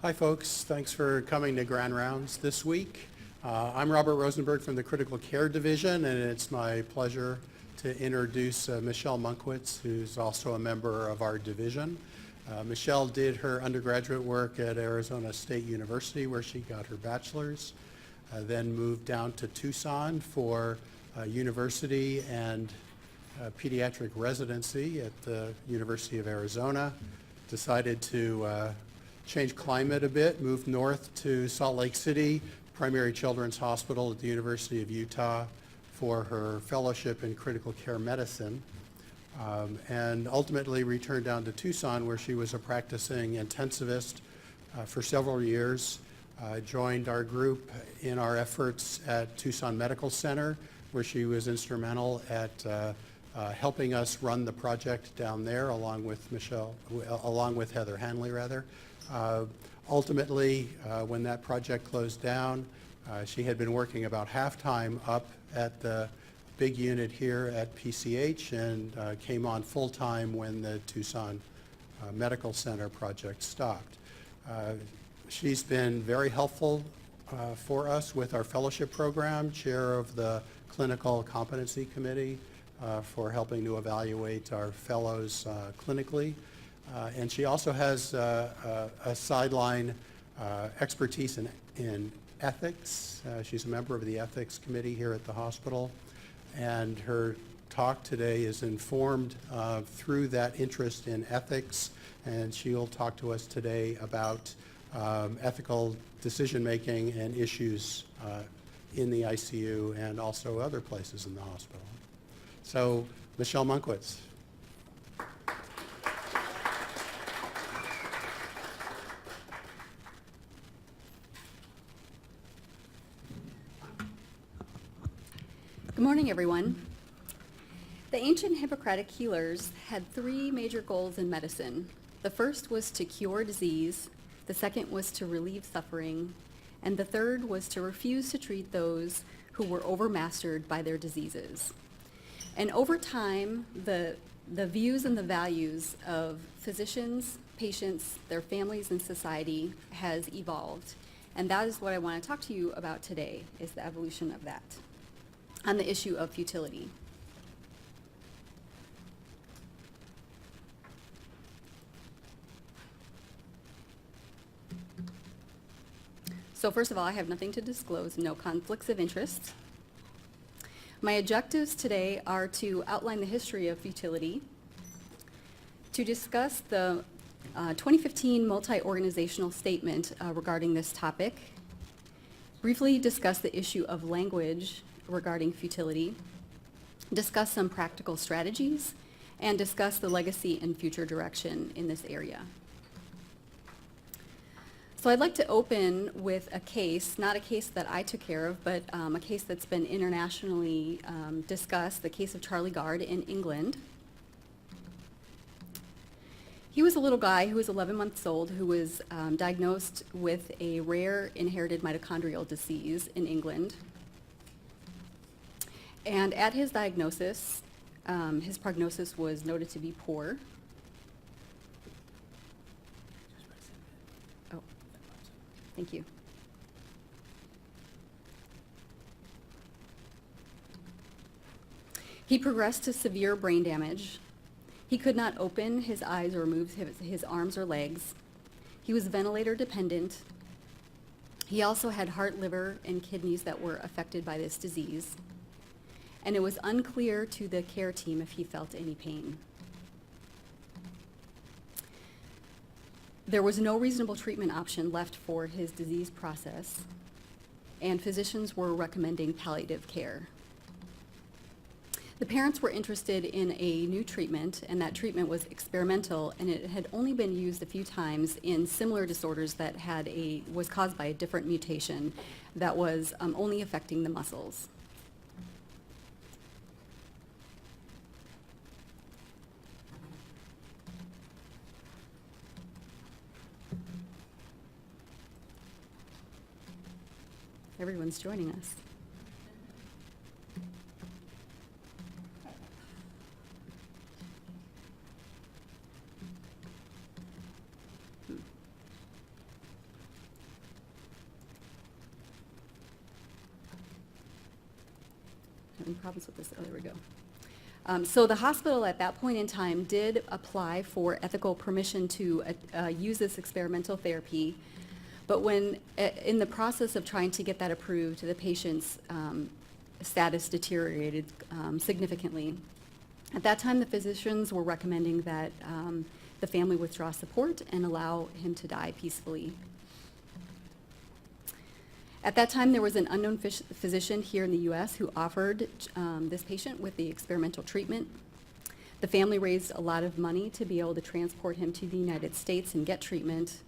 Hi folks, thanks for coming to Grand Rounds this week. I'm Robert Rosenberg from the Critical Care Division, and it's my pleasure to introduce Michelle Munkwitz, who's also a member of our division. Michelle did her undergraduate work at Arizona State University, where she got her bachelor's, then moved down to Tucson for university and pediatric residency at the University of Arizona, decided to change climate a bit, moved north to Salt Lake City, Primary Children's Hospital at the University of Utah for her fellowship in critical care medicine, and ultimately returned down to Tucson where she was a practicing intensivist for several years. Joined our group in our efforts at Tucson Medical Center, where she was instrumental at helping us run the project down there along with Heather Hanley rather. Ultimately, when that project closed down, she had been working about half-time up at the big unit here at PCH and came on full-time when the Tucson Medical Center project stopped. She's been very helpful for us with our fellowship program, chair of the Clinical Competency Committee for helping to evaluate our fellows clinically. And she also has a sideline expertise in ethics. She's a member of the ethics committee here at the hospital, and her talk today is informed through that interest in ethics, and she'll talk to us today about ethical decision-making and issues in the ICU and also other places in the hospital. So, Michelle Munkwitz. Good morning, everyone. The ancient Hippocratic healers had three major goals in medicine. The first was to cure disease, the second was to relieve suffering, and the third was to refuse to treat those who were overmastered by their diseases. And over time, the views and the values of physicians, patients, their families, and society has evolved. And that is what I want to talk to you about today, is the evolution of that, on the issue of futility. So first of all, I have nothing to disclose, no conflicts of interest. My objectives today are to outline the history of futility, to discuss the 2015 multi-organizational statement regarding this topic, briefly discuss the issue of language regarding futility, discuss some practical strategies, and discuss the legacy and future direction in this area. So I'd like to open with a case, not a case that I took care of, but a case that's been internationally discussed, the case of Charlie Gard in England. He was a little guy who was 11 months old who was diagnosed with a rare inherited mitochondrial disease in England. And at his diagnosis, his prognosis was noted to be poor. Oh, thank you. He progressed to severe brain damage. He could not open his eyes or move his arms or legs. He was ventilator dependent. He also had heart, liver, and kidneys that were affected by this disease. And it was unclear to the care team if he felt any pain. There was no reasonable treatment option left for his disease process, and physicians were recommending palliative care. The parents were interested in a new treatment, and that treatment was experimental, and it had only been used a few times in similar disorders that was caused by a different mutation that was only affecting the muscles. Everyone's joining us. Having problems with this. Oh, there we go. So the hospital at that point in time did apply for ethical permission to use this experimental therapy, but when in the process of trying to get that approved, the patient's status deteriorated significantly. At that time, the physicians were recommending that the family withdraw support and allow him to die peacefully. At that time, there was an unknown physician here in the U.S. who offered this patient with the experimental treatment. The family raised a lot of money to be able to transport him to the United States and get treatment.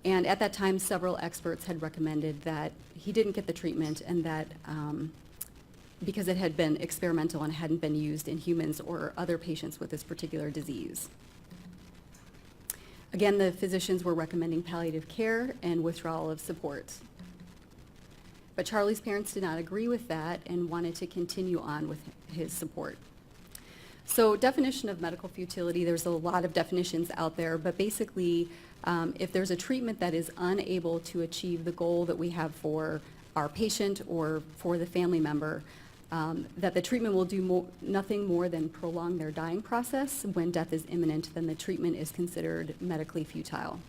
And at that time, several experts had recommended that he didn't get the treatment, and that because it had been experimental and hadn't been used in humans or other patients with this particular disease. Again, the physicians were recommending palliative care and withdrawal of support. But Charlie's parents did not agree with that and wanted to continue on with his support. So definition of medical futility, there's a lot of definitions out there, but basically, if there's a treatment that is unable to achieve the goal that we have for our patient or for the family member, that the treatment will do nothing more than prolong their dying process. When death is imminent, then the treatment is considered medically futile.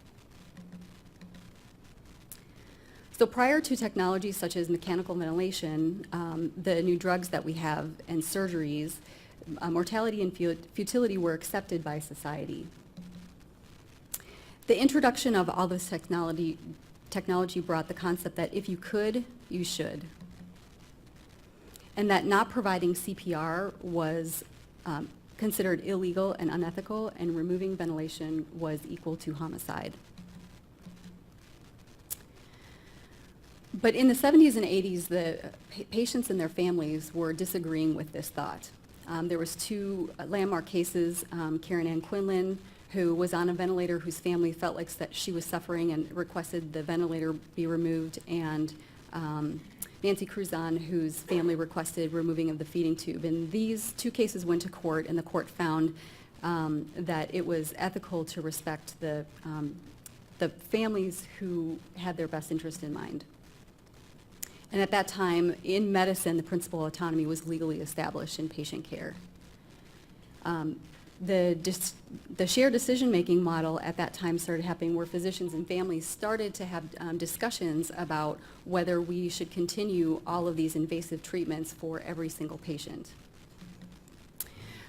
So prior to technologies such as mechanical ventilation, the new drugs that we have and surgeries, mortality and futility were accepted by society. The introduction of all this technology brought the concept that if you could, you should. And that not providing CPR was considered illegal and unethical, and removing ventilation was equal to homicide. But in the 70s and 80s, the patients and their families were disagreeing with this thought. There was two landmark cases, Karen Ann Quinlan, who was on a ventilator, whose family felt like that she was suffering and requested the ventilator be removed, and Nancy Cruzan, whose family requested removing of the feeding tube. And these two cases went to court, and the court found that it was ethical to respect the families who had their best interest in mind. And at that time, in medicine, the principle of autonomy was legally established in patient care. The shared decision-making model at that time started happening, where physicians and families started to have discussions about whether we should continue all of these invasive treatments for every single patient.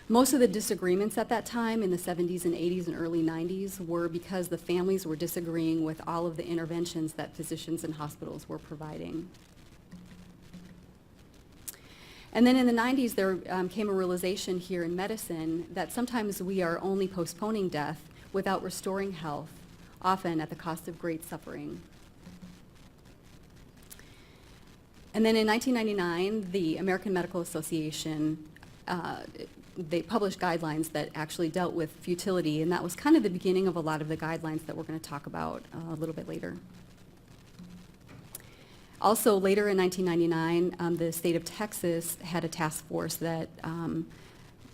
Most of the disagreements at that time in the 70s and 80s and early 90s were because the families were disagreeing with all of the interventions that physicians and hospitals were providing. And then in the 90s, there came a realization here in medicine that sometimes we are only postponing death without restoring health, often at the cost of great suffering. And then in 1999, the American Medical Association, they published guidelines that actually dealt with futility, and that was kind of the beginning of a lot of the guidelines that we're going to talk about a little bit later. Also, later in 1999, the state of Texas had a task force that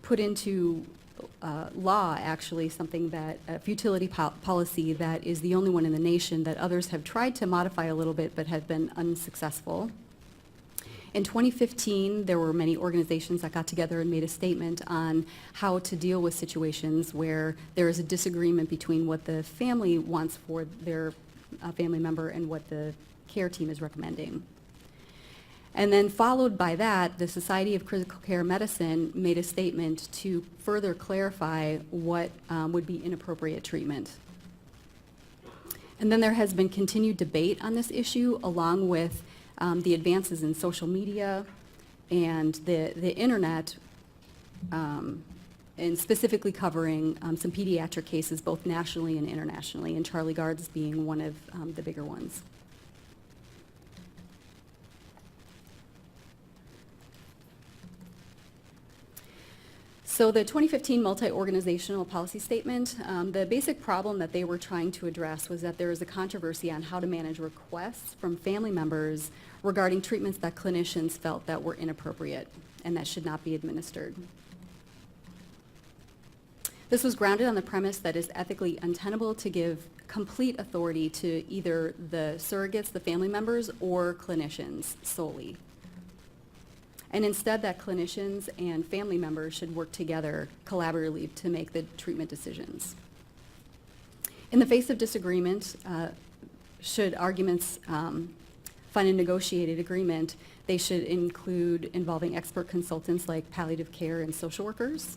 put into law, actually, something that, a futility policy that is the only one in the nation that others have tried to modify a little bit but have been unsuccessful. In 2015, there were many organizations that got together and made a statement on how to deal with situations where there is a disagreement between what the family wants for their family member and what the care team is recommending. And then followed by that, the Society of Critical Care Medicine made a statement to further clarify what would be inappropriate treatment. And then there has been continued debate on this issue, along with the advances in social media and the internet, and specifically covering some pediatric cases, both nationally and internationally, and Charlie Gard's being one of the bigger ones. So the 2015 multi-organizational policy statement, the basic problem that they were trying to address was that there is a controversy on how to manage requests from family members regarding treatments that clinicians felt that were inappropriate and that should not be administered. This was grounded on the premise that it's ethically untenable to give complete authority to either the surrogates, the family members, or clinicians solely. and instead that clinicians and family members should work together collaboratively to make the treatment decisions. In the face of disagreement, should arguments find a negotiated agreement, they should include involving expert consultants like palliative care and social workers.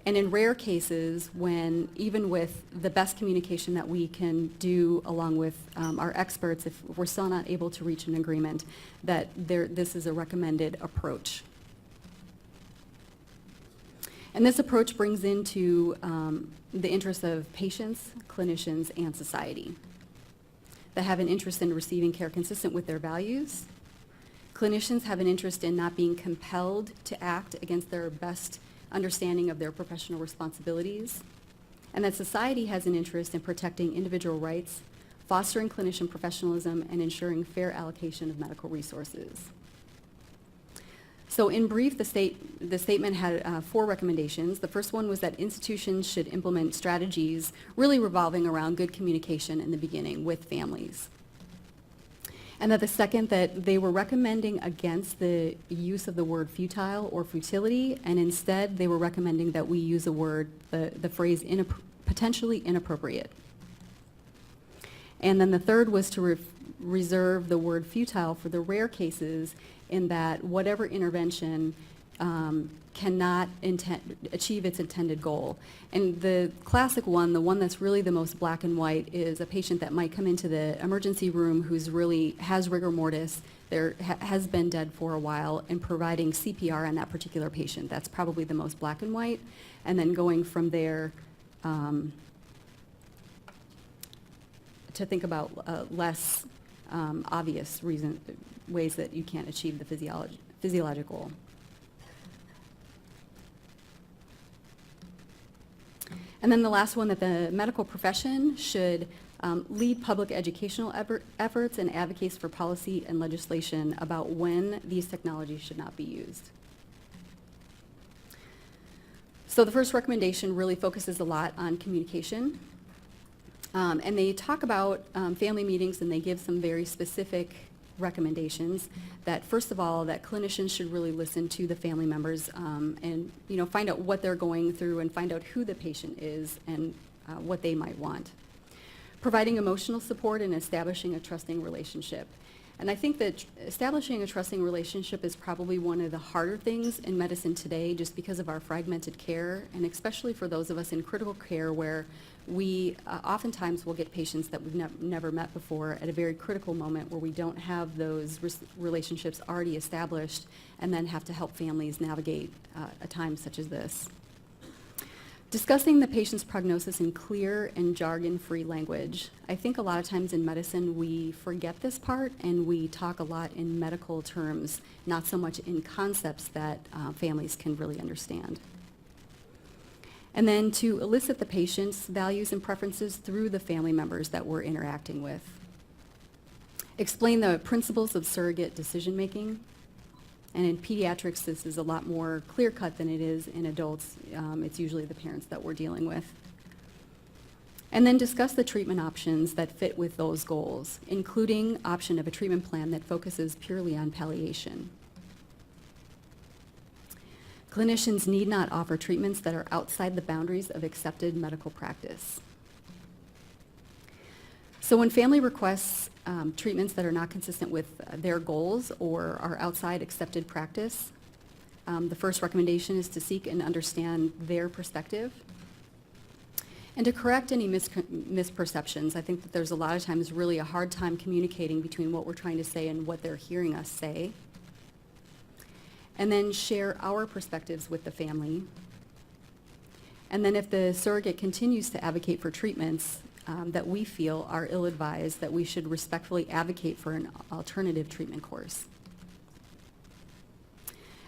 And in rare cases, when even with the best communication that we can do along with our experts, if we're still not able to reach an agreement, that this is a recommended approach. And this approach brings into the interests of patients, clinicians, and society that have an interest in receiving care consistent with their values. Clinicians have an interest in not being compelled to act against their best understanding of their professional responsibilities, and that society has an interest in protecting individual rights, fostering clinician professionalism, and ensuring fair allocation of medical resources. So in brief, the statement had 4 recommendations. The first one was that institutions should implement strategies really revolving around good communication in the beginning with families. And that the second, that they were recommending against the use of the word futile or futility, and instead they were recommending that we use the phrase potentially inappropriate. And then the third was to reserve the word futile for the rare cases in that whatever intervention cannot achieve its intended goal. And the classic one, the one that's really the most black and white, is a patient that might come into the emergency room who's really has rigor mortis, has been dead for a while, and providing CPR on that particular patient. That's probably the most black and white. And then going from there to think about less obvious ways that you can't achieve the physiological. And then the last one, that the medical profession should lead public educational efforts and advocates for policy and legislation about when these technologies should not be used. So the first recommendation really focuses a lot on communication. And they talk about family meetings, and they give some very specific recommendations that, first of all, that clinicians should really listen to the family members and find out what they're going through and find out who the patient is and what they might want. Providing emotional support and establishing a trusting relationship. And I think that establishing a trusting relationship is probably one of the harder things in medicine today, just because of our fragmented care, and especially for those of us in critical care, where we oftentimes will get patients that we've never met before at a very critical moment where we don't have those relationships already established, and then have to help families navigate a time such as this. Discussing the patient's prognosis in clear and jargon-free language. I think a lot of times in medicine we forget this part, and we talk a lot in medical terms, not so much in concepts that families can really understand. And then to elicit the patient's values and preferences through the family members that we're interacting with. Explain the principles of surrogate decision-making. And in pediatrics, this is a lot more clear-cut than it is in adults. It's usually the parents that we're dealing with. And then discuss the treatment options that fit with those goals, including option of a treatment plan that focuses purely on palliation. Clinicians need not offer treatments that are outside the boundaries of accepted medical practice. So when family requests treatments that are not consistent with their goals or are outside accepted practice, the first recommendation is to seek and understand their perspective. And to correct any misperceptions. I think that there's a lot of times really a hard time communicating between what we're trying to say and what they're hearing us say. And then share our perspectives with the family. And then if the surrogate continues to advocate for treatments that we feel are ill-advised, that we should respectfully advocate for an alternative treatment course.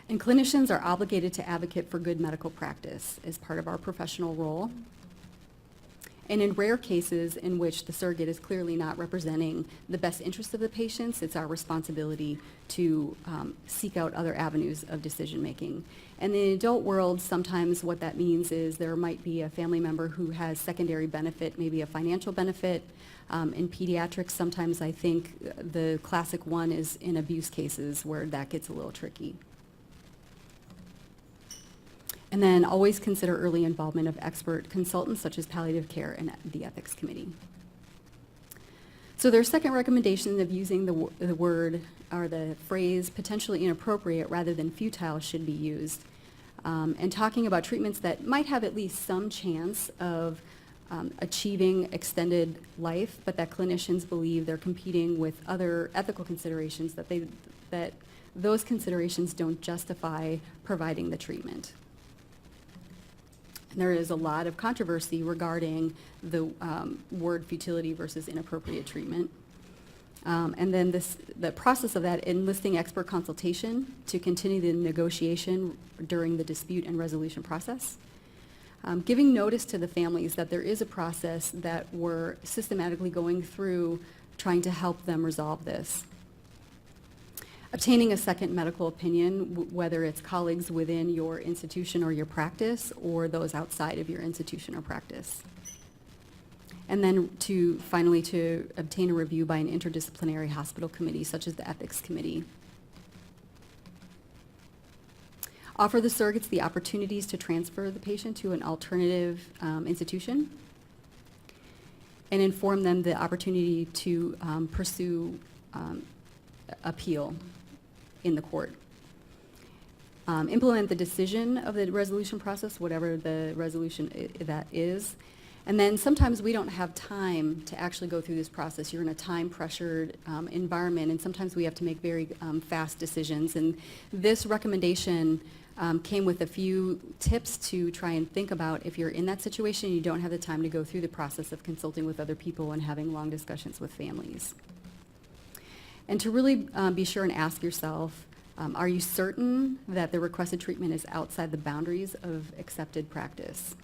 And clinicians are obligated to advocate for good medical practice as part of our professional role. And in rare cases in which the surrogate is clearly not representing the best interest of the patients, it's our responsibility to seek out other avenues of decision-making. And in the adult world, sometimes what that means is there might be a family member who has secondary benefit, maybe a financial benefit. In pediatrics, sometimes I think the classic one is in abuse cases where that gets a little tricky. And then always consider early involvement of expert consultants such as palliative care and the ethics committee. So their second recommendation of using the word or the phrase potentially inappropriate rather than futile should be used. And talking about treatments that might have at least some chance of achieving extended life, but that clinicians believe they're competing with other ethical considerations, that those considerations don't justify providing the treatment. And there is a lot of controversy regarding the word futility versus inappropriate treatment. And then the process of that, enlisting expert consultation to continue the negotiation during the dispute and resolution process. Giving notice to the families that there is a process that we're systematically going through trying to help them resolve this. Obtaining a second medical opinion, whether it's colleagues within your institution or your practice or those outside of your institution or practice. And then finally to obtain a review by an interdisciplinary hospital committee such as the ethics committee. Offer the surrogates the opportunities to transfer the patient to an alternative institution, and inform them the opportunity to pursue appeal in the court. Implement the decision of the resolution process, whatever the resolution that is. And then sometimes we don't have time to actually go through this process. You're in a time-pressured environment, and sometimes we have to make very fast decisions. And this recommendation came with a few tips to try and think about if you're in that situation and you don't have the time to go through the process of consulting with other people and having long discussions with families. And to really be sure and ask yourself, are you certain that the requested treatment is outside the boundaries of accepted practice?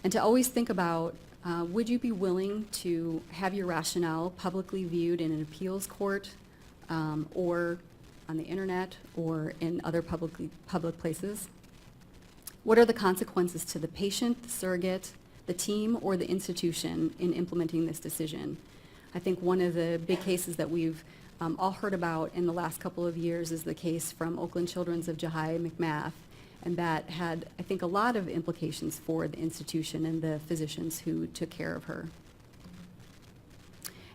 And to always think about, would you be willing to have your rationale publicly viewed in an appeals court or on the internet or in other public places? What are the consequences to the patient, the surrogate, the team, or the institution in implementing this decision? I think one of the big cases that we've all heard about in the last couple of years is the case from Oakland Children's of Jahai McMath, and that had, I think, a lot of implications for the institution and the physicians who took care of her.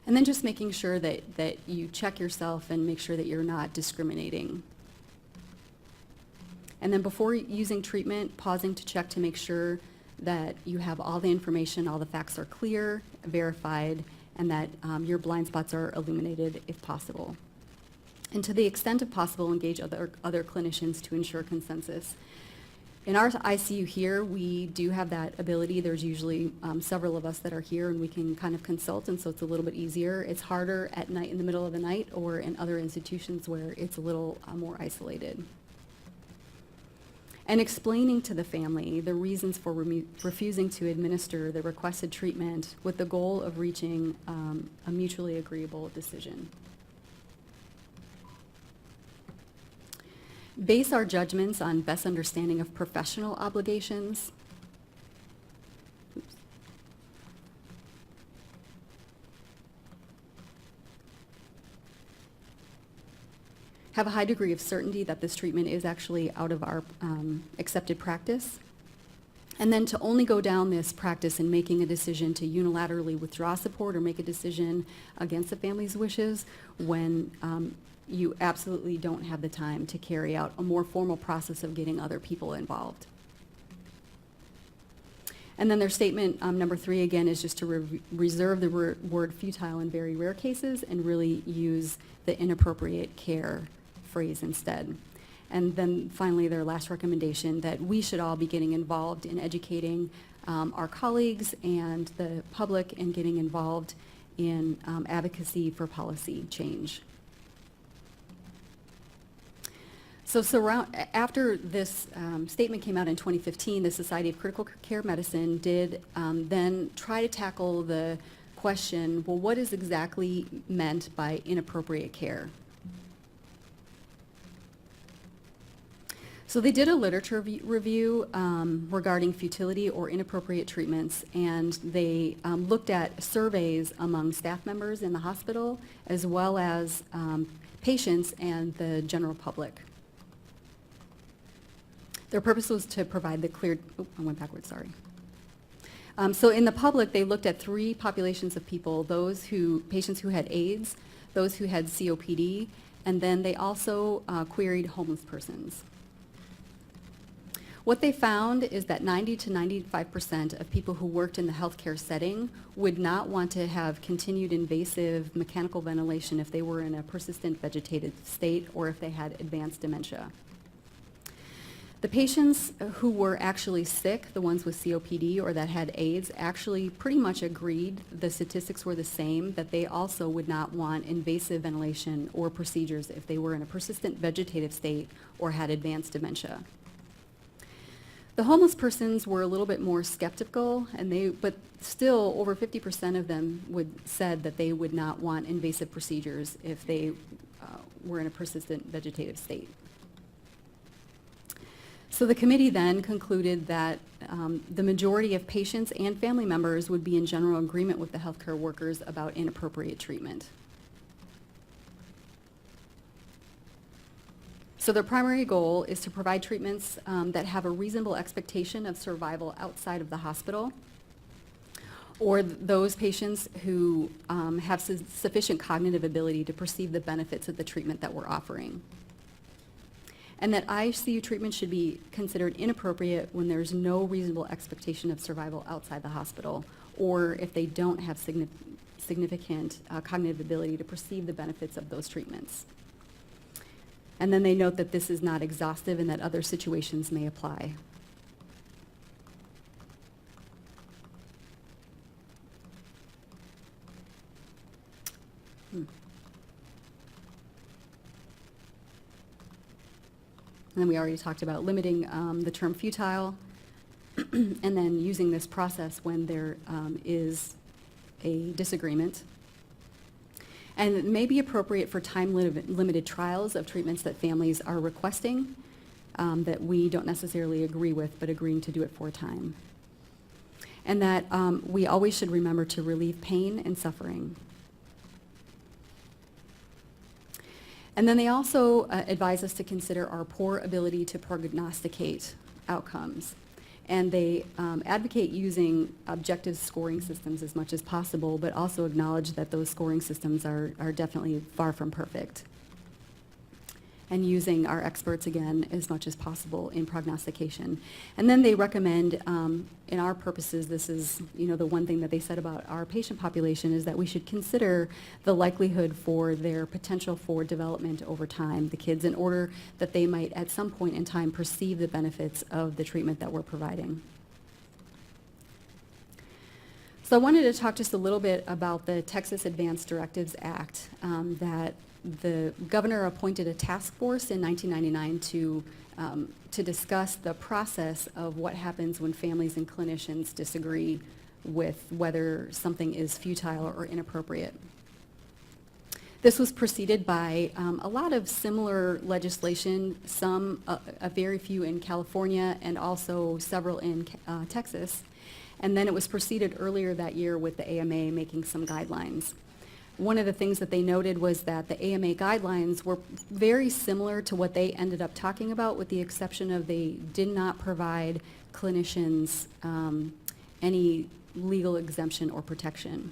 And then just making sure that you check yourself and make sure that you're not discriminating. And then before using treatment, pausing to check to make sure that you have all the information, all the facts are clear, verified, and that your blind spots are illuminated if possible. And to the extent of possible, engage other clinicians to ensure consensus. In our ICU here, we do have that ability. There's usually several of us that are here, and we can kind of consult, and so it's a little bit easier. It's harder at night, in the middle of the night, or in other institutions where it's a little more isolated. And explaining to the family the reasons for refusing to administer the requested treatment with the goal of reaching a mutually agreeable decision. Base our judgments on best understanding of professional obligations. Oops. Have a high degree of certainty that this treatment is actually out of our accepted practice. And then to only go down this practice in making a decision to unilaterally withdraw support or make a decision against the family's wishes when you absolutely don't have the time to carry out a more formal process of getting other people involved. And then their statement, number 3, again, is just to reserve the word futile in very rare cases and really use the inappropriate care phrase instead. And then finally, their last recommendation that we should all be getting involved in educating our colleagues and the public and getting involved in advocacy for policy change. So after this statement came out in 2015, the Society of Critical Care Medicine did then try to tackle the question, well, what is exactly meant by inappropriate care? So they did a literature review regarding futility or inappropriate treatments, and they looked at surveys among staff members in the hospital as well as patients and the general public. Their purpose was to provide the clear, I went backwards, sorry. So in the public, they looked at three populations of people, patients who had AIDS, those who had COPD, and then they also queried homeless persons. What they found is that 90 to 95% of people who worked in the healthcare setting would not want to have continued invasive mechanical ventilation if they were in a persistent vegetative state or if they had advanced dementia. The patients who were actually sick, the ones with COPD or that had AIDS, actually pretty much agreed, the statistics were the same, that they also would not want invasive ventilation or procedures if they were in a persistent vegetative state or had advanced dementia. The homeless persons were a little bit more skeptical, but still over 50% of them said that they would not want invasive procedures if they were in a persistent vegetative state. So the committee then concluded that the majority of patients and family members would be in general agreement with the healthcare workers about inappropriate treatment. So their primary goal is to provide treatments that have a reasonable expectation of survival outside of the hospital, or those patients who have sufficient cognitive ability to perceive the benefits of the treatment that we're offering. And that ICU treatment should be considered inappropriate when there's no reasonable expectation of survival outside the hospital, or if they don't have significant cognitive ability to perceive the benefits of those treatments. And then they note that this is not exhaustive and that other situations may apply. And then we already talked about limiting the term futile and then using this process when there is a disagreement. And it may be appropriate for time-limited trials of treatments that families are requesting that we don't necessarily agree with, but agreeing to do it for a time. And that we always should remember to relieve pain and suffering. And then they also advise us to consider our poor ability to prognosticate outcomes. And they advocate using objective scoring systems as much as possible, but also acknowledge that those scoring systems are definitely far from perfect. And using our experts, again, as much as possible in prognostication. And then they recommend, in our purposes, this is the one thing that they said about our patient population, is that we should consider the likelihood for their potential for development over time, the kids, in order that they might at some point in time perceive the benefits of the treatment that we're providing. So I wanted to talk just a little bit about the Texas Advanced Directives Act that the governor appointed a task force in 1999 to discuss the process of what happens when families and clinicians disagree with whether something is futile or inappropriate. This was preceded by a lot of similar legislation, some, a very few in California and also several in Texas. And then it was preceded earlier that year with the AMA making some guidelines. One of the things that they noted was that the AMA guidelines were very similar to what they ended up talking about, with the exception of they did not provide clinicians any legal exemption or protection.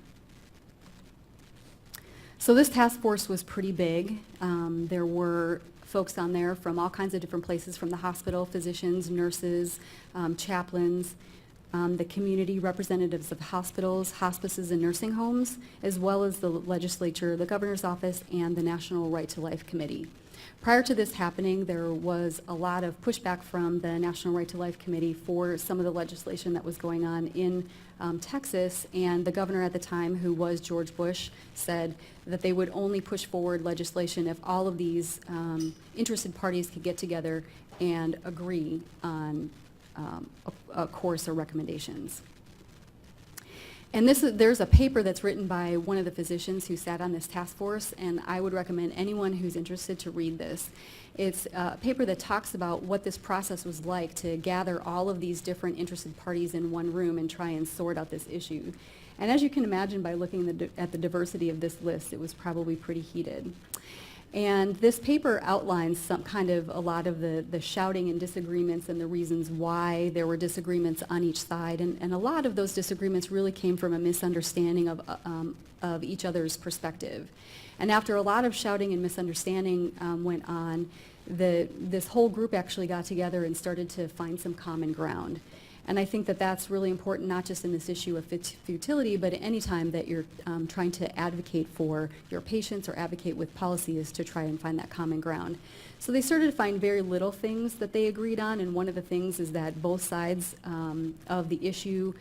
So this task force was pretty big. There were folks on there from all kinds of different places, from the hospital, physicians, nurses, chaplains, the community representatives of hospitals, hospices, and nursing homes, as well as the legislature, the governor's office, and the National Right to Life Committee. Prior to this happening, there was a lot of pushback from the National Right to Life Committee for some of the legislation that was going on in Texas, and the governor at the time, who was George Bush, said that they would only push forward legislation if all of these interested parties could get together and agree on a course or recommendations. And there's a paper that's written by one of the physicians who sat on this task force, and I would recommend anyone who's interested to read this. It's a paper that talks about what this process was like to gather all of these different interested parties in one room and try and sort out this issue. And as you can imagine by looking at the diversity of this list, it was probably pretty heated. And this paper outlines some kind of a lot of the shouting and disagreements and the reasons why there were disagreements on each side. And a lot of those disagreements really came from a misunderstanding of each other's perspective. And after a lot of shouting and misunderstanding went on, this whole group actually got together and started to find some common ground. And I think that that's really important, not just in this issue of futility, but any time that you're trying to advocate for your patients or advocate with policy, is to try and find that common ground. So they started to find very little things that they agreed on, and one of the things is that both sides of the issue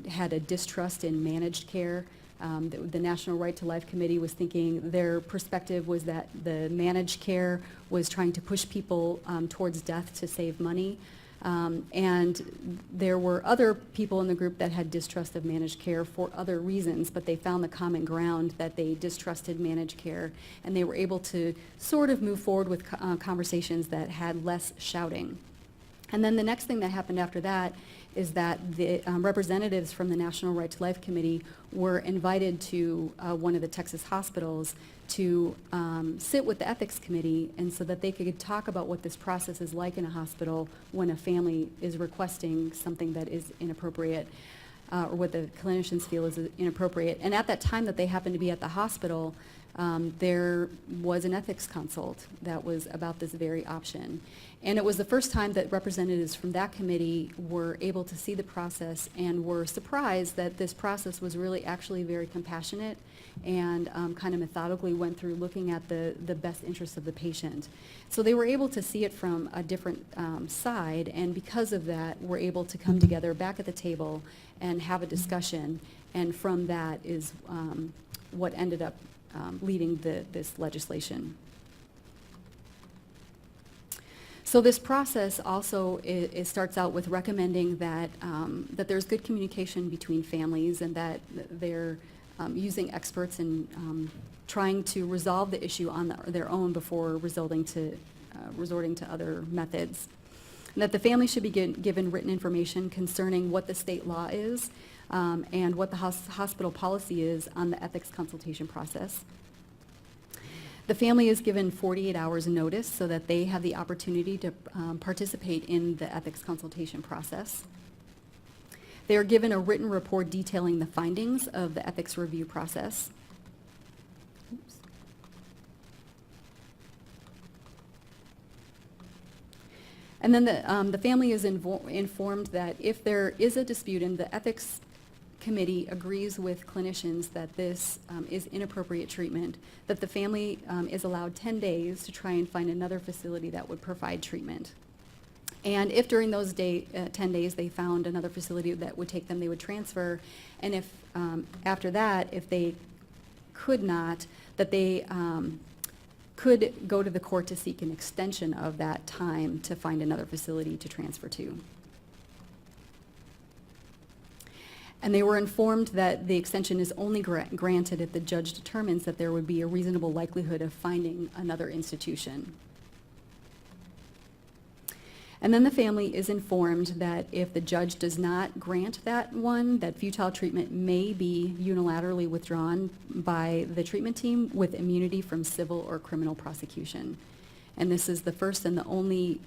had a distrust in managed care. The National Right to Life Committee was thinking, their perspective was that the managed care was trying to push people towards death to save money. And there were other people in the group that had distrust of managed care for other reasons, but they found the common ground that they distrusted managed care, and they were able to sort of move forward with conversations that had less shouting. And then the next thing that happened after that is that the representatives from the National Right to Life Committee were invited to one of the Texas hospitals to sit with the ethics committee, and so that they could talk about what this process is like in a hospital when a family is requesting something that is inappropriate, or what the clinicians feel is inappropriate. And at that time that they happened to be at the hospital, there was an ethics consult that was about this very option. And it was the first time that representatives from that committee were able to see the process and were surprised that this process was really actually very compassionate and kind of methodically went through looking at the best interests of the patient. So they were able to see it from a different side, and because of that, were able to come together back at the table and have a discussion, and from that is what ended up leading this legislation. So this process also it starts out with recommending that that there's good communication between families, and that they're using experts and trying to resolve the issue on their own before resorting to other methods. And that the family should be given written information concerning what the state law is and what the hospital policy is on the ethics consultation process. The family is given 48 hours notice so that they have the opportunity to participate in the ethics consultation process. They are given a written report detailing the findings of the ethics review process. Oops. And then the family is informed that if there is a dispute and the ethics committee agrees with clinicians that this is inappropriate treatment, that the family is allowed 10 days to try and find another facility that would provide treatment. And if during those 10 days they found another facility that would take them, they would transfer. And if after that, if they could not, that they could go to the court to seek an extension of that time to find another facility to transfer to. And they were informed that the extension is only granted if the judge determines that there would be a reasonable likelihood of finding another institution. And then the family is informed that if the judge does not grant that one, that futile treatment may be unilaterally withdrawn by the treatment team with immunity from civil or criminal prosecution. And this is the first and the only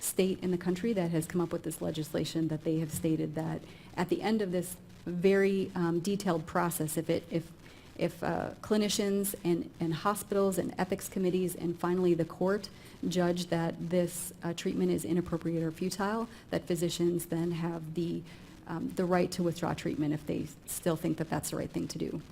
state in the country that has come up with this legislation, that they have stated that at the end of this very detailed process, if clinicians and hospitals and ethics committees and finally the court judge that this treatment is inappropriate or futile, that physicians then have the right to withdraw treatment if they still think that that's the right thing to do.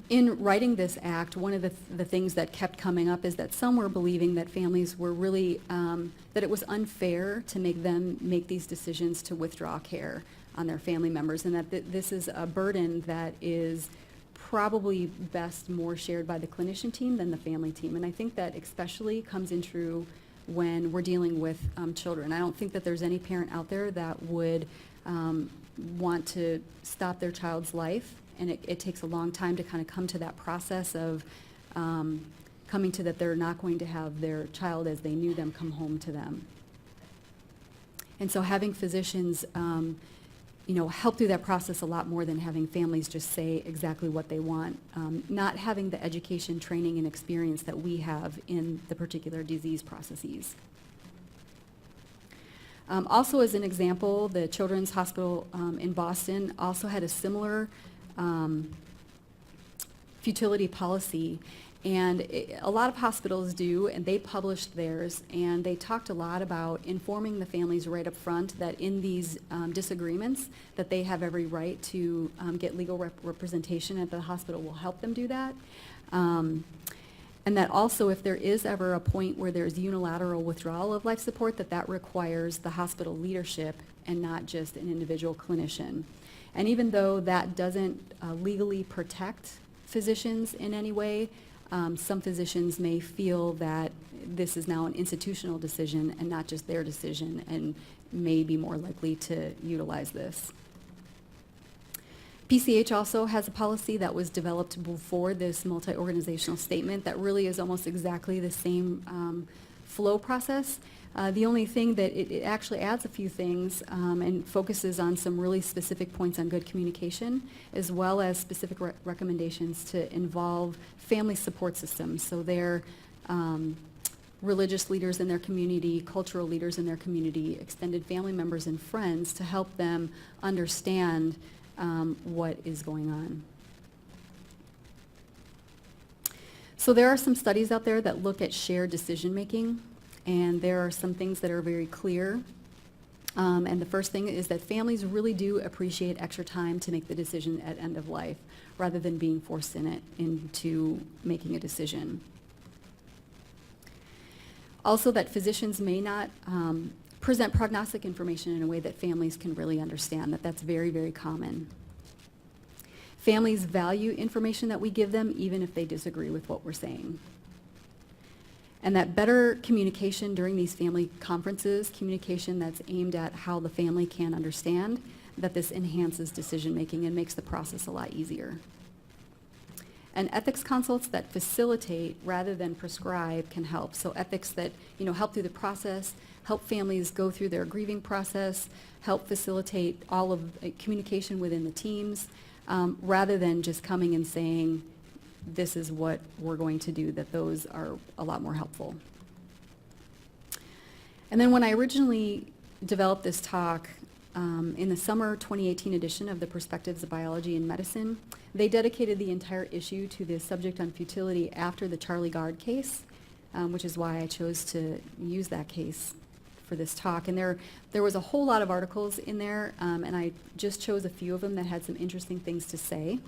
In writing this act, one of the things that kept coming up is that some were believing that families were really, that it was unfair to make them make these decisions to withdraw care on their family members, and that this is a burden that is probably best more shared by the clinician team than the family team. And I think that especially comes in true when we're dealing with children. I don't think that there's any parent out there that would want to stop their child's life. And it takes a long time to kind of come to that process of coming to that they're not going to have their child as they knew them come home to them. And so having physicians help through that process a lot more than having families just say exactly what they want, not having the education, training, and experience that we have in the particular disease processes. Also, as an example, the Children's Hospital in Boston also had a similar futility policy, and a lot of hospitals do, and they published theirs, and they talked a lot about informing the families right up front that in these disagreements that they have every right to get legal representation, and the hospital will help them do that. And that also, if there is ever a point where there's unilateral withdrawal of life support, that requires the hospital leadership and not just an individual clinician. And even though that doesn't legally protect physicians in any way, some physicians may feel that this is now an institutional decision and not just their decision, and may be more likely to utilize this. PCH also has a policy that was developed before this multi-organizational statement that really is almost exactly the same flow process. The only thing that it actually adds a few things and focuses on some really specific points on good communication, as well as specific recommendations to involve family support systems. So they're religious leaders in their community, cultural leaders in their community, extended family members and friends to help them understand what is going on. So there are some studies out there that look at shared decision making, and there are some things that are very clear. And the first thing is that families really do appreciate extra time to make the decision at end of life, rather than being forced into making a decision. Also, that physicians may not present prognostic information in a way that families can really understand, that's very, very common. Families value information that we give them, even if they disagree with what we're saying. And that better communication during these family conferences, communication that's aimed at how the family can understand, that this enhances decision making and makes the process a lot easier. And ethics consults that facilitate rather than prescribe can help. So ethics that help through the process, help families go through their grieving process, help facilitate all of communication within the teams, rather than just coming and saying, this is what we're going to do, that those are a lot more helpful. And then when I originally developed this talk, in the summer 2018 edition of the Perspectives of Biology and Medicine, they dedicated the entire issue to the subject on futility after the Charlie Gard case, which is why I chose to use that case for this talk. And there was a whole lot of articles in there, and I just chose a few of them that had some interesting things to say.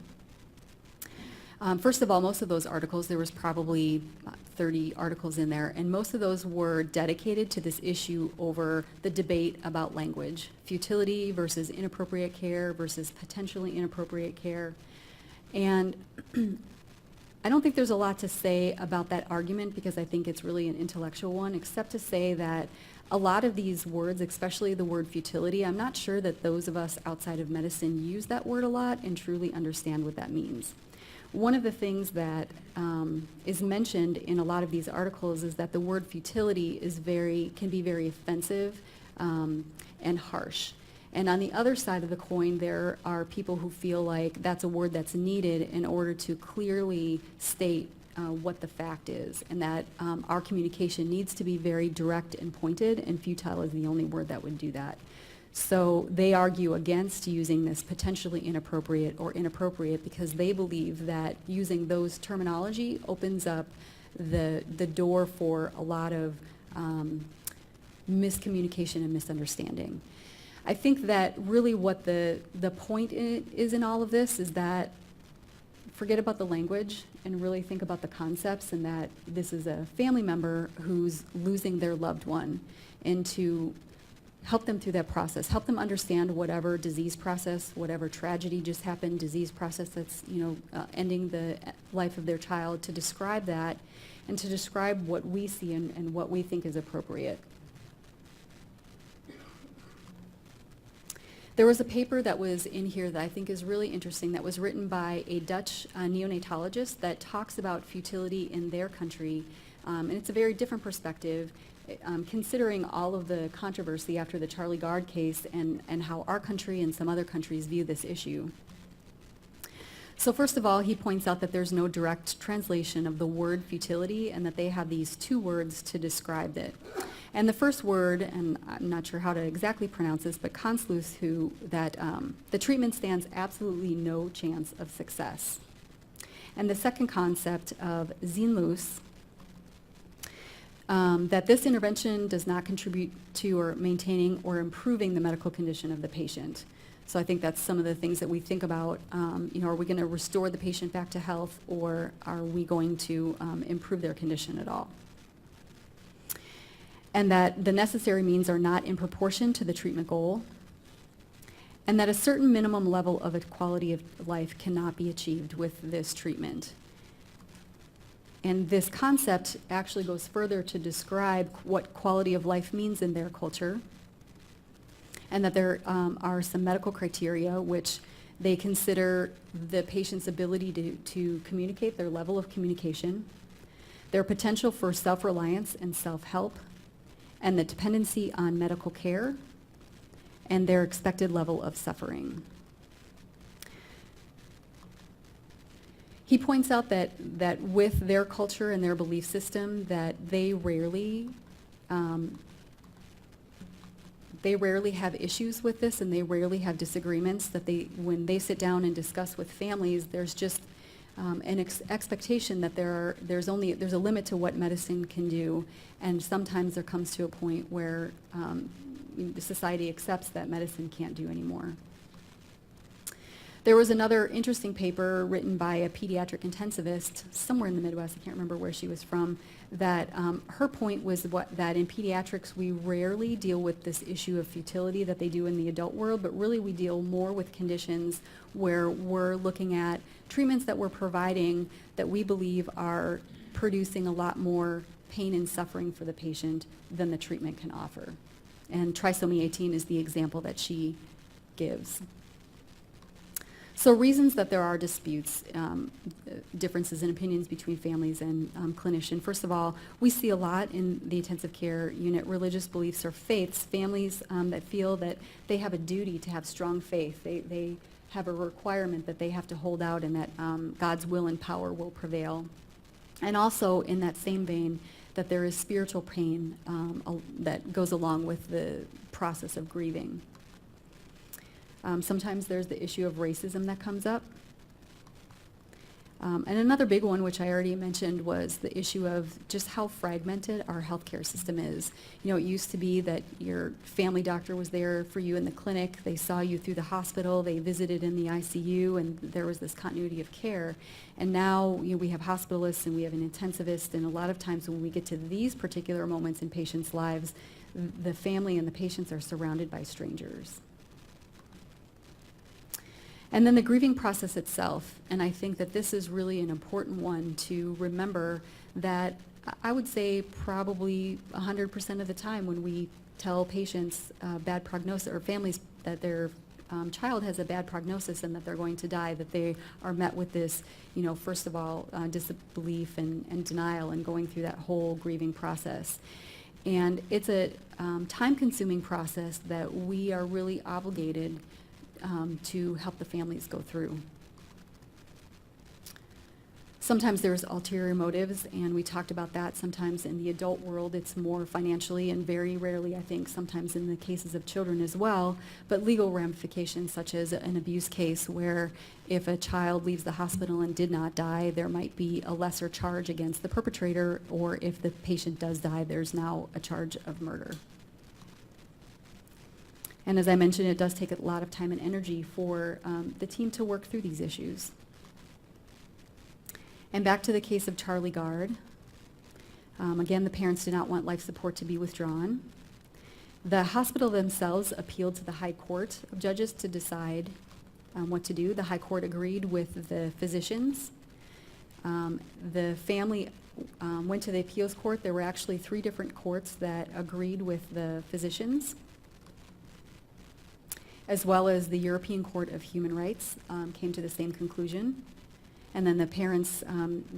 First of all, most of those articles, there was probably 30 articles in there, and most of those were dedicated to this issue over the debate about language, futility versus inappropriate care versus potentially inappropriate care. And I don't think there's a lot to say about that argument, because I think it's really an intellectual one, except to say that a lot of these words, especially the word futility, I'm not sure that those of us outside of medicine use that word a lot and truly understand what that means. One of the things that is mentioned in a lot of these articles is that the word futility can be very offensive and harsh. And on the other side of the coin, there are people who feel like that's a word that's needed in order to clearly state what the fact is, and that our communication needs to be very direct and pointed, and futile is the only word that would do that. So they argue against using this potentially inappropriate or inappropriate, because they believe that using those terminology opens up the door for a lot of miscommunication and misunderstanding. I think that really what the point is in all of this is that forget about the language and really think about the concepts, and that this is a family member who's losing their loved one, and to help them through that process, help them understand whatever disease process, whatever tragedy just happened, disease process that's ending the life of their child, to describe that and to describe what we see and what we think is appropriate. There was a paper that was in here that I think is really interesting, that was written by a Dutch neonatologist that talks about futility in their country, and it's a very different perspective. considering all of the controversy after the Charlie Gard case and how our country and some other countries view this issue. So first of all, he points out that there's no direct translation of the word futility and that they have these two words to describe it. And the first word, and I'm not sure how to exactly pronounce this, but Conslus, that the treatment stands absolutely no chance of success. And the second concept of Zinlus, that this intervention does not contribute to or maintaining or improving the medical condition of the patient. So I think that's some of the things that we think about. Are we going to restore the patient back to health, or are we going to improve their condition at all? And that the necessary means are not in proportion to the treatment goal, and that a certain minimum level of quality of life cannot be achieved with this treatment. And this concept actually goes further to describe what quality of life means in their culture, and that there are some medical criteria which they consider the patient's ability to communicate, their level of communication, their potential for self-reliance and self-help, and the dependency on medical care, and their expected level of suffering. He points out that with their culture and their belief system, that they rarely have issues with this, and they rarely have disagreements. That when they sit down and discuss with families, there's just an expectation that there's a limit to what medicine can do, and sometimes there comes to a point where the society accepts that medicine can't do anymore. There was another interesting paper written by a pediatric intensivist somewhere in the Midwest, I can't remember where she was from, that her point was that in pediatrics we rarely deal with this issue of futility that they do in the adult world, but really we deal more with conditions where we're looking at treatments that we're providing that we believe are producing a lot more pain and suffering for the patient than the treatment can offer. And trisomy 18 is the example that she gives. So reasons that there are disputes, differences in opinions between families and clinician. First of all, we see a lot in the intensive care unit, religious beliefs or faiths, families that feel that they have a duty to have strong faith. They have a requirement that they have to hold out, and that God's will and power will prevail. And also in that same vein, that there is spiritual pain that goes along with the process of grieving. Sometimes there's the issue of racism that comes up. And another big one, which I already mentioned, was the issue of just how fragmented our healthcare system is. It used to be that your family doctor was there for you in the clinic, they saw you through the hospital, they visited in the ICU, and there was this continuity of care. And now we have hospitalists and we have an intensivist, and a lot of times when we get to these particular moments in patients' lives, the family and the patients are surrounded by strangers. And then the grieving process itself, and I think that this is really an important one to remember, that I would say probably 100% of the time when we tell patients bad prognosis, or families that their child has a bad prognosis and that they're going to die, that they are met with this, first of all, disbelief and denial, and going through that whole grieving process. And it's a time-consuming process that we are really obligated to help the families go through. Sometimes there's ulterior motives, and we talked about that. Sometimes in the adult world it's more financially, and very rarely, I think, sometimes in the cases of children as well, but legal ramifications, such as an abuse case where if a child leaves the hospital and did not die, there might be a lesser charge against the perpetrator, or if the patient does die, there's now a charge of murder. And as I mentioned, it does take a lot of time and energy for the team to work through these issues. And back to the case of Charlie Gard. Again, the parents did not want life support to be withdrawn. The hospital themselves appealed to the High Court of Judges to decide what to do. The High Court agreed with the physicians. The family went to the appeals court. There were actually 3 different courts that agreed with the physicians, as well as the European Court of Human Rights came to the same conclusion. And then the parents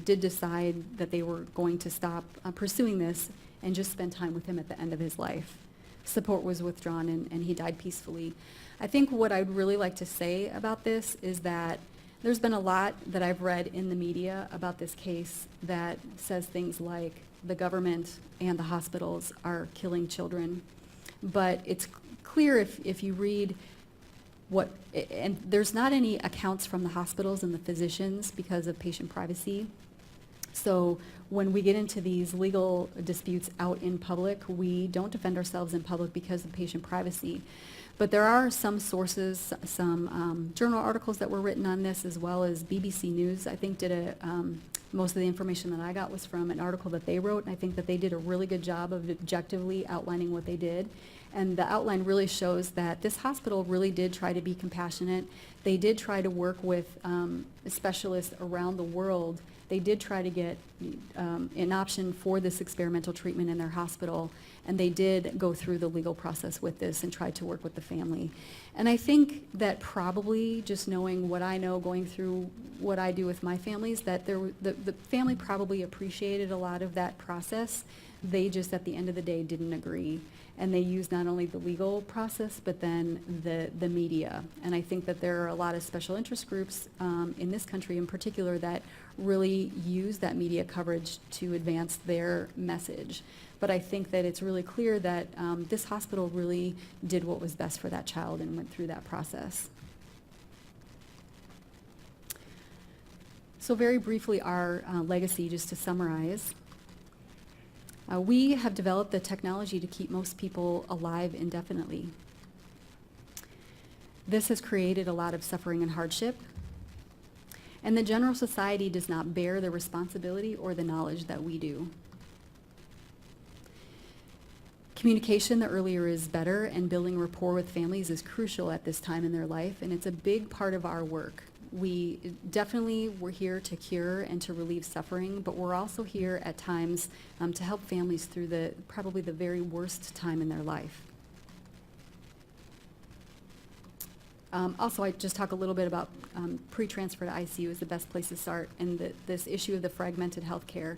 did decide that they were going to stop pursuing this and just spend time with him at the end of his life. Support was withdrawn, and he died peacefully. I think what I'd really like to say about this is that there's been a lot that I've read in the media about this case that says things like the government and the hospitals are killing children. But it's clear if you read and there's not any accounts from the hospitals and the physicians because of patient privacy. So when we get into these legal disputes out in public, we don't defend ourselves in public because of patient privacy. But there are some sources, some journal articles that were written on this, as well as BBC News, I think, did most of the information that I got was from an article that they wrote, and I think that they did a really good job of objectively outlining what they did. And the outline really shows that this hospital really did try to be compassionate. They did try to work with specialists around the world. They did try to get an option for this experimental treatment in their hospital, and they did go through the legal process with this and tried to work with the family. And I think that probably just knowing what I know, going through what I do with my families, that the family probably appreciated a lot of that process. They just, at the end of the day, didn't agree. And they used not only the legal process, but then the media. And I think that there are a lot of special interest groups in this country in particular that really use that media coverage to advance their message. But I think that it's really clear that this hospital really did what was best for that child and went through that process. So very briefly, our legacy, just to summarize. We have developed the technology to keep most people alive indefinitely. This has created a lot of suffering and hardship, and the general society does not bear the responsibility or the knowledge that we do. Communication, the earlier is better, and building rapport with families is crucial at this time in their life, and it's a big part of our work. We're here to cure and to relieve suffering, but we're also here at times to help families through probably the very worst time in their life. Also, I just talk a little bit about pre-transfer to ICU is the best place to start, and this issue of the fragmented healthcare.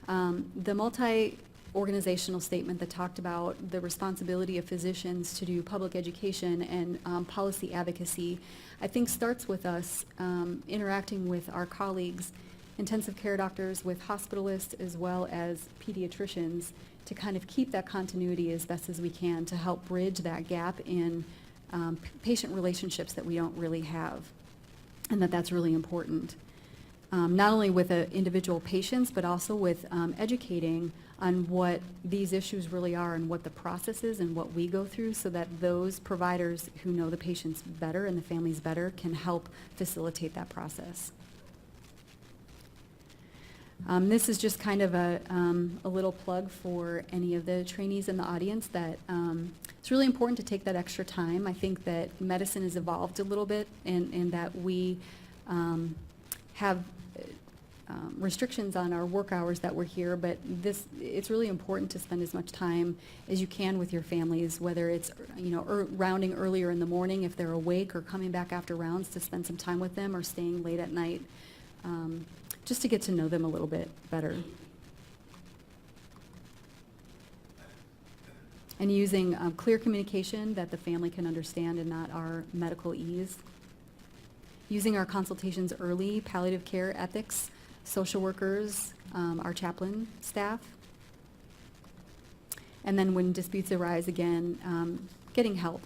The multi-organizational statement that talked about the responsibility of physicians to do public education and policy advocacy, I think starts with us interacting with our colleagues, intensive care doctors, with hospitalists, as well as pediatricians, to kind of keep that continuity as best as we can to help bridge that gap in patient relationships that we don't really have, and that's really important. Not only with individual patients, but also with educating on what these issues really are and what the process is and what we go through, so that those providers who know the patients better and the families better can help facilitate that process. This is just kind of a little plug for any of the trainees in the audience that it's really important to take that extra time. I think that medicine has evolved a little bit in that we have restrictions on our work hours that we're here, but it's really important to spend as much time as you can with your families, whether it's rounding earlier in the morning if they're awake, or coming back after rounds to spend some time with them, or staying late at night, just to get to know them a little bit better. And using clear communication that the family can understand and not our medical ease. Using our consultations early, palliative care ethics, social workers, our chaplain staff. And then when disputes arise again, getting help.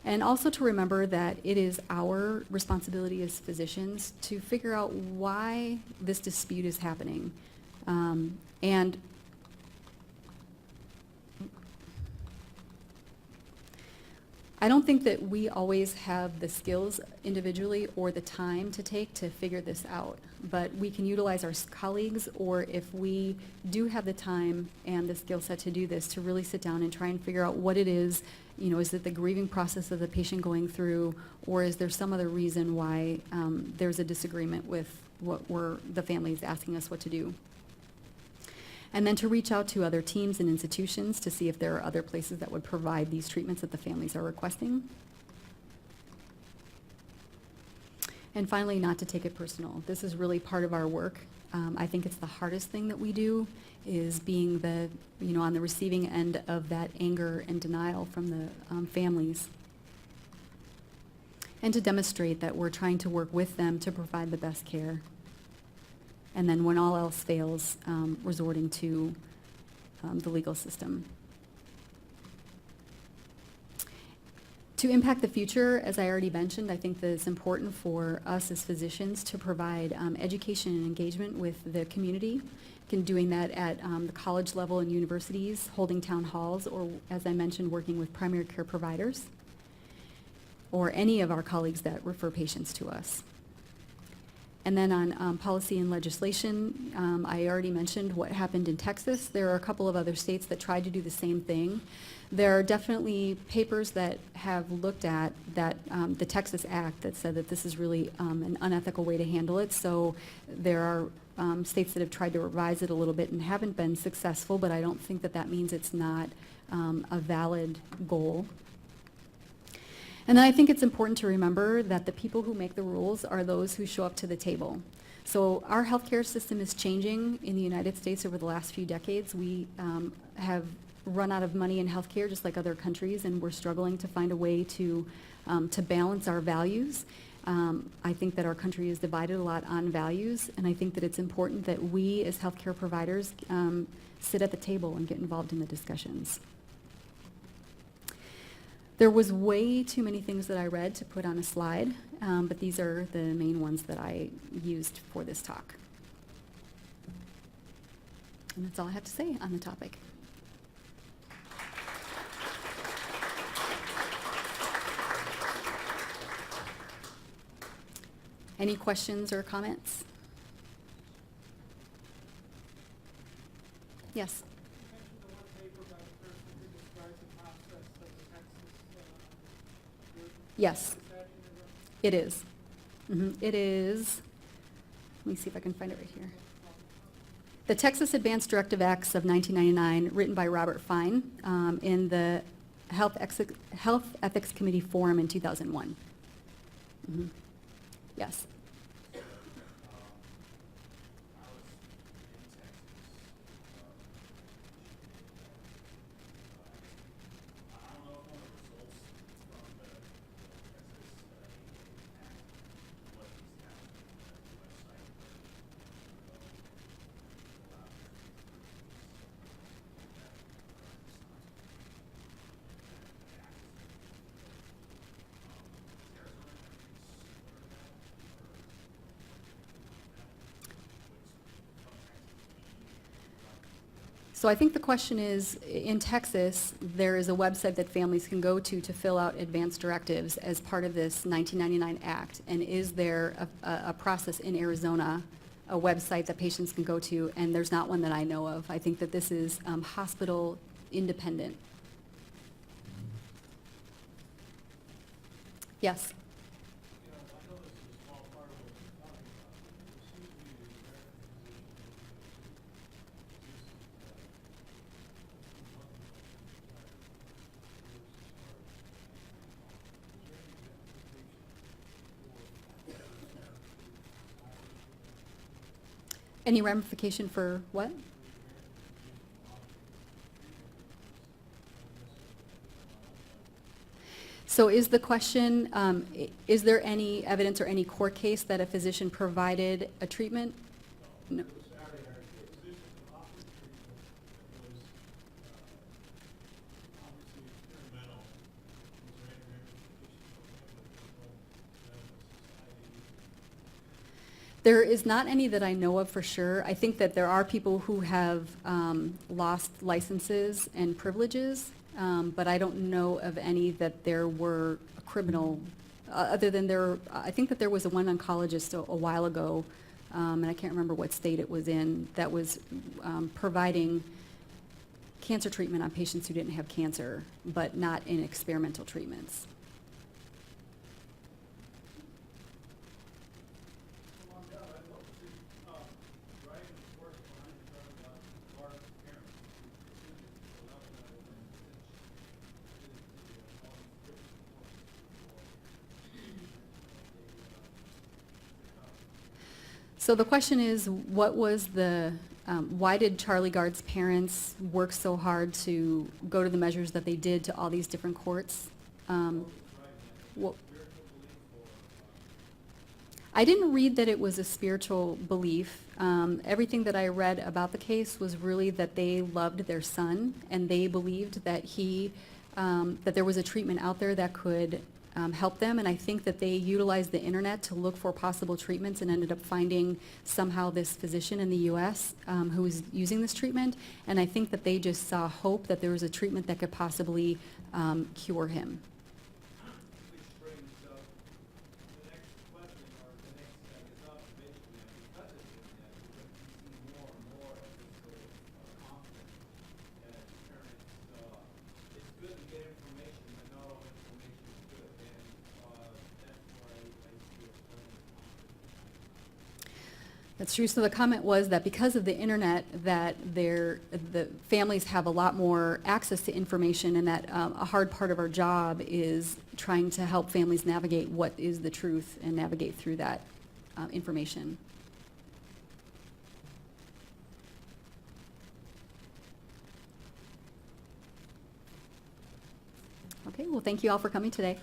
And also to remember that it is our responsibility as physicians to figure out why this dispute is happening. And I don't think that we always have the skills individually or the time to take to figure this out, but we can utilize our colleagues, or if we do have the time and the skill set to do this, to really sit down and try and figure out what it is. Is it the grieving process of the patient going through, or is there some other reason why there's a disagreement with what the family is asking us what to do? And then to reach out to other teams and institutions to see if there are other places that would provide these treatments that the families are requesting. And finally, not to take it personal. This is really part of our work. I think it's the hardest thing that we do, is being the, on the receiving end of that anger and denial from the families. And to demonstrate that we're trying to work with them to provide the best care. And then when all else fails, resorting to the legal system. To impact the future, as I already mentioned, I think that it's important for us as physicians to provide education and engagement with the community, doing that at the college level and universities, holding town halls, or as I mentioned, working with primary care providers, or any of our colleagues that refer patients to us. And then on policy and legislation, I already mentioned what happened in Texas. There are a couple of other states that tried to do the same thing. There are definitely papers that have looked at that, the Texas Act, that said that this is really an unethical way to handle it. So there are states that have tried to revise it a little bit and haven't been successful, but I don't think that that means it's not a valid goal. And then I think it's important to remember that the people who make the rules are those who show up to the table. So our healthcare system is changing in the United States over the last few decades. We have run out of money in healthcare just like other countries, and we're struggling to find a way to balance our values. I think that our country is divided a lot on values, and I think that it's important that we as healthcare providers sit at the table and get involved in the discussions. There was way too many things that I read to put on a slide, but these are the main ones that I used for this talk. And that's all I have to say on the topic. Any questions or comments? Yes. Yes, it is. It is, let me see if I can find it right here. The Texas Advanced Directive Acts of 1999, written by Robert Fine in the Health Ethics Committee Forum in 2001. Yes. So I think the question is, in Texas, there is a website that families can go to fill out advanced directives as part of this 1999 Act. And is there a process in Arizona, a website that patients can go to? And there's not one that I know of. I think that this is hospital independent. Yes? Any ramification for what? So is the question, is there any evidence or any court case that a physician provided a treatment? No. There is not any that I know of for sure. I think that there are people who have lost licenses and privileges, but I don't know of any that there were a criminal, other than I think that there was one oncologist a while ago, and I can't remember what state it was in, that was providing cancer treatment on patients who didn't have cancer, but not in experimental treatments. So the question is, what was why did Charlie Gard's parents work so hard to go to the measures that they did to all these different courts? Well, I didn't read that it was a spiritual belief. Everything that I read about the case was really that they loved their son and they believed that that there was a treatment out there that could help them, and I think that they utilized the internet to look for possible treatments and ended up finding somehow this physician in the U.S. Who was using this treatment, and I think that they just saw hope that there was a treatment that could possibly cure him. Which brings up the next question, or the next, I guess, observation, that because of the internet, we're going to see more and more of this sort of conflict as parents. It's good to get information, but not all information is good, and that's why I see a plenty of conflict. That's true. So the comment was that because of the internet, that the families have a lot more access to information, and that a hard part of our job is trying to help families navigate what is the truth and navigate through that information. Okay, well, thank you all for coming today.